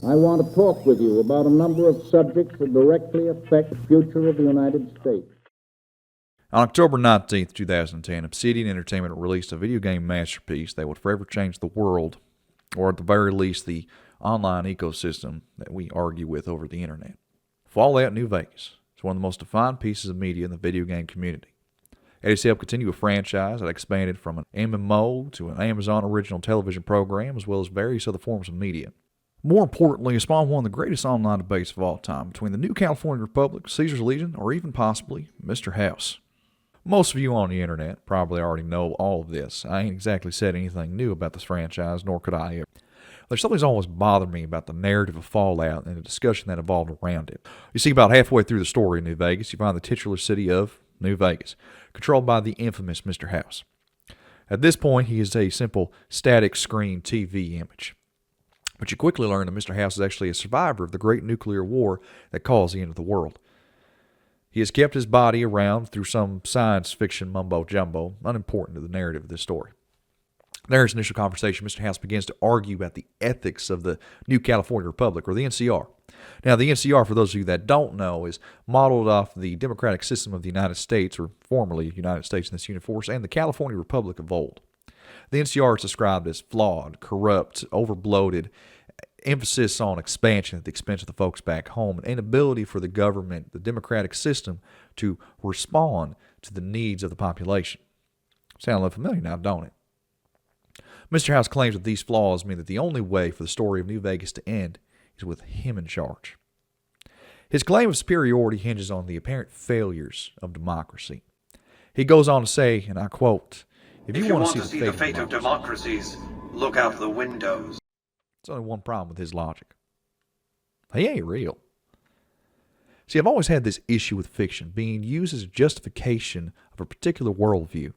I want to talk with you about a number of subjects that directly affect the future of the United States. On October 19th, 2010, Obsidian Entertainment released a video game masterpiece that would forever change the world, or at the very least the online ecosystem that we argue with over the internet. Fallout New Vegas is one of the most defined pieces of media in the video game community. It has helped continue a franchise that expanded from an MMO to an Amazon original television program, as well as various other forms of media. More importantly, it spawned one of the greatest online debates of all time between the New California Republic, Caesar's Legion, or even possibly Mr. House. Most of you on the internet probably already know all of this. I ain't exactly said anything new about this franchise, nor could I ever. There's something's always bothered me about the narrative of Fallout and the discussion that evolved around it. You see, about halfway through the story in New Vegas, you find the titular city of New Vegas, controlled by the infamous Mr. House. At this point, he is a simple static screen TV image. But you quickly learn that Mr. House is actually a survivor of the great nuclear war that caused the end of the world. He has kept his body around through some science fiction mumbo-jumbo, unimportant to the narrative of this story. There's initial conversation. Mr. House begins to argue about the ethics of the New California Republic, or the NCR. Now, the NCR, for those of you that don't know, is modeled off the democratic system of the United States, or formerly United States in this uniforce, and the California Republic of old. The NCR is described as flawed, corrupt, overbloated, emphasis on expansion at the expense of the folks back home, and inability for the government, the democratic system, to respond to the needs of the population. Sound a little familiar now, don't it? Mr. House claims that these flaws mean that the only way for the story of New Vegas to end is with him in charge. His claim of superiority hinges on the apparent failures of democracy. He goes on to say, and I quote, If you want to see the fate of democracies, look out the windows. There's only one problem with his logic. He ain't real. See, I've always had this issue with fiction being used as a justification of a particular worldview.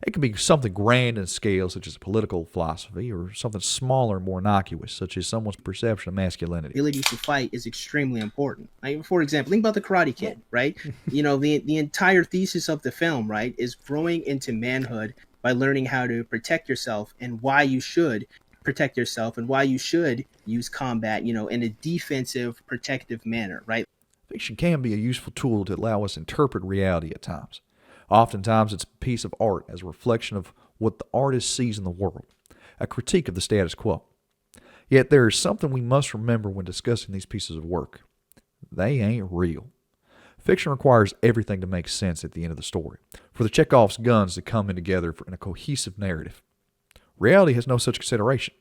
It can be something grand in scale, such as a political philosophy, or something smaller and more innocuous, such as someone's perception of masculinity. Ability to fight is extremely important. Like, for example, think about the Karate Kid, right? The entire thesis of the film, right, is growing into manhood by learning how to protect yourself and why you should protect yourself and why you should use combat, in a defensive, protective manner, right? Fiction can be a useful tool to allow us to interpret reality at times. Oftentimes, it's a piece of art as a reflection of what the artist sees in the world, a critique of the status quo. Yet there is something we must remember when discussing these pieces of work. They ain't real. Fiction requires everything to make sense at the end of the story, for the Chekhov's guns to come in together in a cohesive narrative. Reality has no such consideration.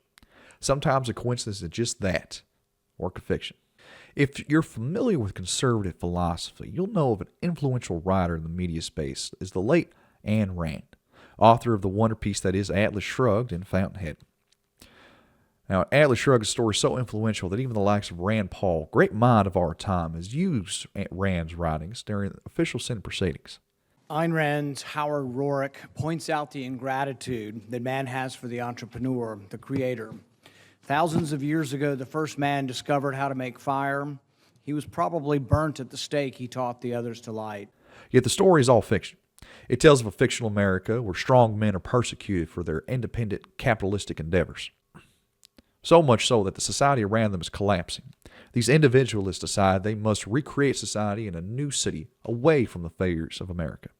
Sometimes a coincidence is just that, work of fiction. If you're familiar with conservative philosophy, you'll know of an influential writer in the media space is the late Ayn Rand, author of the wonder piece that is Atlas Shrugged and Fountainhead. Now, Atlas Shrugged is a story so influential that even the likes of Rand Paul, great mind of our time, has used Rand's writings during official Senate proceedings. Ayn Rand's Howard Roark points out the ingratitude that man has for the entrepreneur, the creator. Thousands of years ago, the first man discovered how to make fire. He was probably burnt at the stake he taught the others to light. Yet the story is all fiction. It tells of a fictional America where strong men are persecuted for their independent capitalistic endeavors. So much so that the society around them is collapsing. These individualists decide they must recreate society in a new city, away from the failures of America,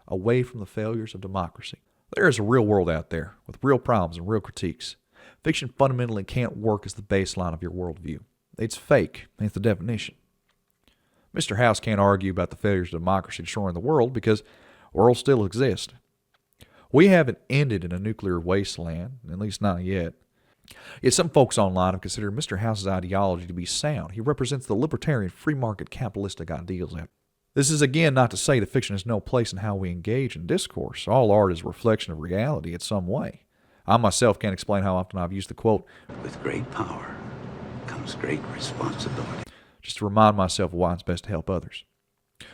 away from the failures of democracy. There is a real world out there with real problems and real critiques. Fiction fundamentally can't work as the baseline of your worldview. It's fake. That's the definition. Mr. House can't argue about the failures of democracy destroying the world because the world still exists. We haven't ended in a nuclear wasteland, at least not yet. Yet some folks online have considered Mr. House's ideology to be sound. He represents the libertarian free market capitalistic ideals. This is again not to say that fiction has no place in how we engage in discourse. All art is a reflection of reality in some way. I myself can't explain how often I've used the quote, "With great power comes great responsibility," just to remind myself of why it's best to help others.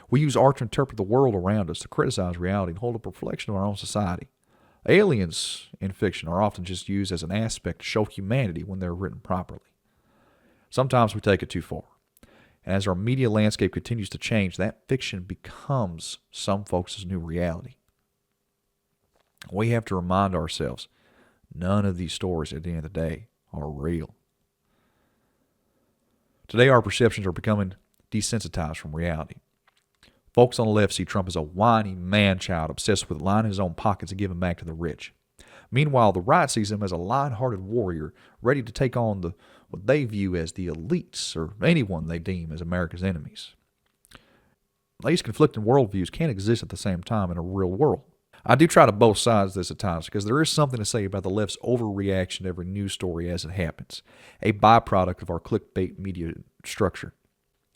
We use art to interpret the world around us, to criticize reality, and hold up a reflection of our own society. Aliens in fiction are often just used as an aspect to show humanity when they're written properly. Sometimes we take it too far. And as our media landscape continues to change, that fiction becomes some folks' new reality. We have to remind ourselves, none of these stories at the end of the day are real. Today, our perceptions are becoming desensitized from reality. Folks on the left see Trump as a whiny man-child obsessed with lining his own pockets and giving back to the rich. Meanwhile, the right sees him as a lion-hearted warrior ready to take on what they view as the elites or anyone they deem as America's enemies. These conflicting worldviews can't exist at the same time in a real world. I do try to both sides of this at times because there is something to say about the left's overreaction to every news story as it happens, a byproduct of our clickbait media structure.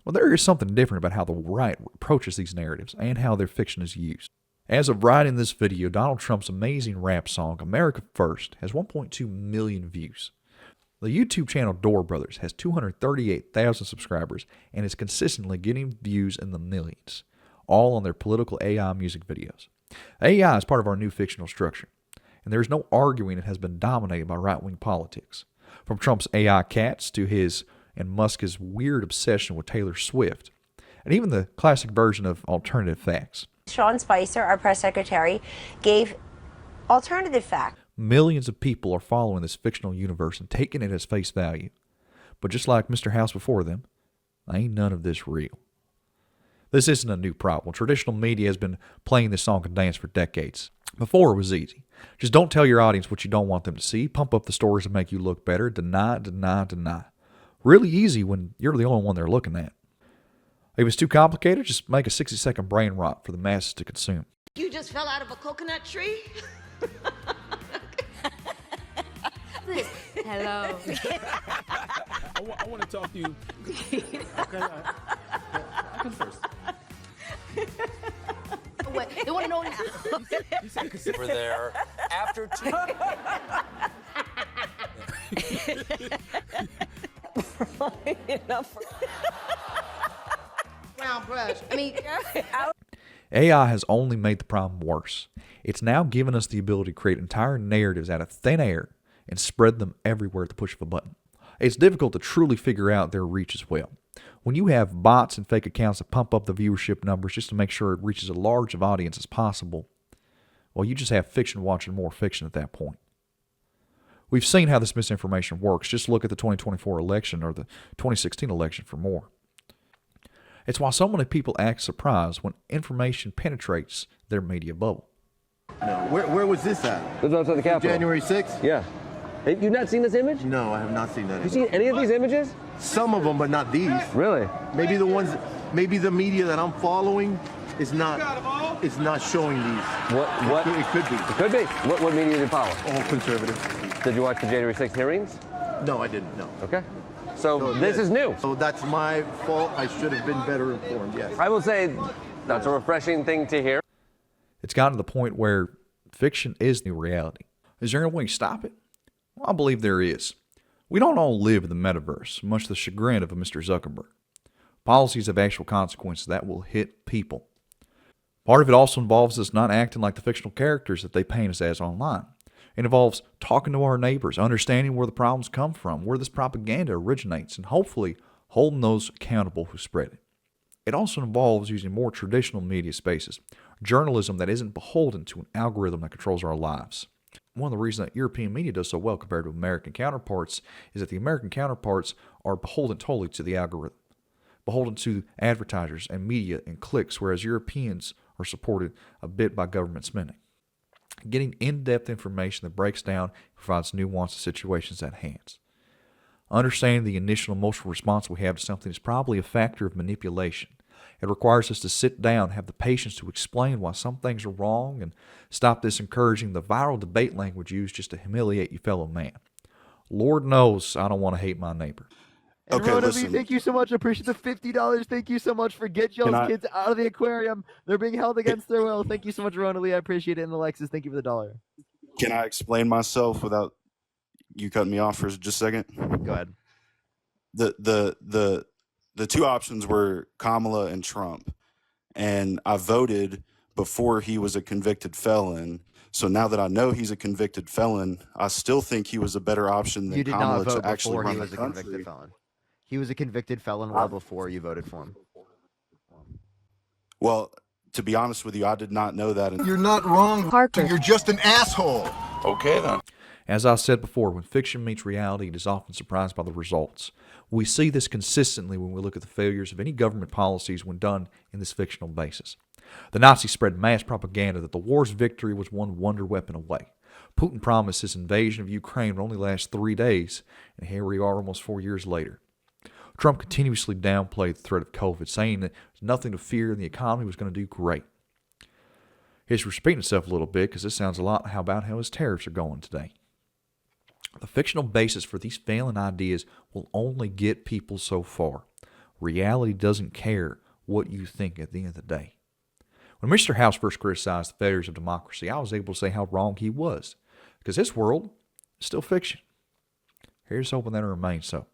Well, there is something different about how the right approaches these narratives and how their fiction is used. As of writing this video, Donald Trump's amazing rap song, America First, has 1.2 million views. The YouTube channel Door Brothers has 238,000 subscribers and is consistently getting views in the millions, all on their political AI music videos. AI is part of our new fictional structure, and there is no arguing it has been dominated by right-wing politics. From Trump's AI cats to his and Musk's weird obsession with Taylor Swift, and even the classic version of alternative facts. Sean Spicer, our press secretary, gave alternative facts. Millions of people are following this fictional universe and taking it as face value. But just like Mr. House before them, ain't none of this real. This isn't a new problem. Traditional media has been playing this song and dance for decades. Before it was easy. Just don't tell your audience what you don't want them to see. Pump up the stories to make you look better. Deny, deny, deny. Really easy when you're the only one they're looking at. If it's too complicated, just make a 60-second brain rot for the masses to consume. You just fell out of a coconut tree? Hello. I want to talk to you. Okay, I come first. Wait, they want to know We're there after two. brown brush. I mean, AI has only made the problem worse. It's now given us the ability to create entire narratives out of thin air and spread them everywhere at the push of a button. It's difficult to truly figure out their reach as well. When you have bots and fake accounts that pump up the viewership numbers just to make sure it reaches as large of audience as possible, well, you just have fiction watching more fiction at that point. We've seen how this misinformation works. Just look at the 2024 election or the 2016 election for more. It's why so many people act surprised when information penetrates their media bubble. Where was this at? This was outside the Capitol. January 6th? Yeah. Have you not seen this image? No, I have not seen that. Have you seen any of these images? Some of them, but not these. Really? Maybe the ones, maybe the media that I'm following is not showing these. What? It could be. It could be. What media did you follow? All conservative. Did you watch the January 6th hearings? No, I didn't. No. Okay. So this is new. So that's my fault. I should have been better informed. Yes. I will say that's a refreshing thing to hear. It's gotten to the point where fiction is new reality. Is there any way to stop it? Well, I believe there is. We don't all live in the metaverse, much to the chagrin of a Mr. Zuckerberg. Policies have actual consequences that will hit people. Part of it also involves us not acting like the fictional characters that they paint us as online. It involves talking to our neighbors, understanding where the problems come from, where this propaganda originates, and hopefully holding those accountable who spread it. It also involves using more traditional media spaces, journalism that isn't beholden to an algorithm that controls our lives. One of the reasons that European media does so well compared to American counterparts is that the American counterparts are beholden totally to the algorithm, beholden to advertisers and media and clicks, whereas Europeans are supported a bit by government spending. Getting in-depth information that breaks down and provides nuance to situations at hand. Understanding the initial emotional response we have to something is probably a factor of manipulation. It requires us to sit down, have the patience to explain why some things are wrong, and stop this encouraging the viral debate language used just to humiliate your fellow man. Lord knows I don't want to hate my neighbor. And okay, listen. Thank you so much. I appreciate the $50. Thank you so much for get y'all's kids out of the aquarium. They're being held against their will. Thank you so much, Rona Lee. I appreciate it. And Alexis, thank you for the $1. Can I explain myself without you cutting me off for just a second? Go ahead. The two options were Kamala and Trump, and I voted before he was a convicted felon. So now that I know he's a convicted felon, I still think he was a better option than Kamala to actually run the country. Convicted felon. He was a convicted felon well before you voted for him. Well, to be honest with you, I did not know that. You're not wrong, Parker. You're just an asshole. Okay, then. As I said before, when fiction meets reality, it is often surprised by the results. We see this consistently when we look at the failures of any government policies when done in this fictional basis. The Nazis spread mass propaganda that the war's victory was one wonder weapon away. Putin promised his invasion of Ukraine would only last 3 days, and here we are almost 4 years later. Trump continuously downplayed the threat of COVID, saying that there's nothing to fear and the economy was going to do great. He's repeating himself a little bit because this sounds a lot about how his tariffs are going today. The fictional basis for these failing ideas will only get people so far. Reality doesn't care what you think at the end of the day. When Mr. House first criticized the failures of democracy, I was able to say how wrong he was, because this world is still fiction. Here's hoping that it remains so.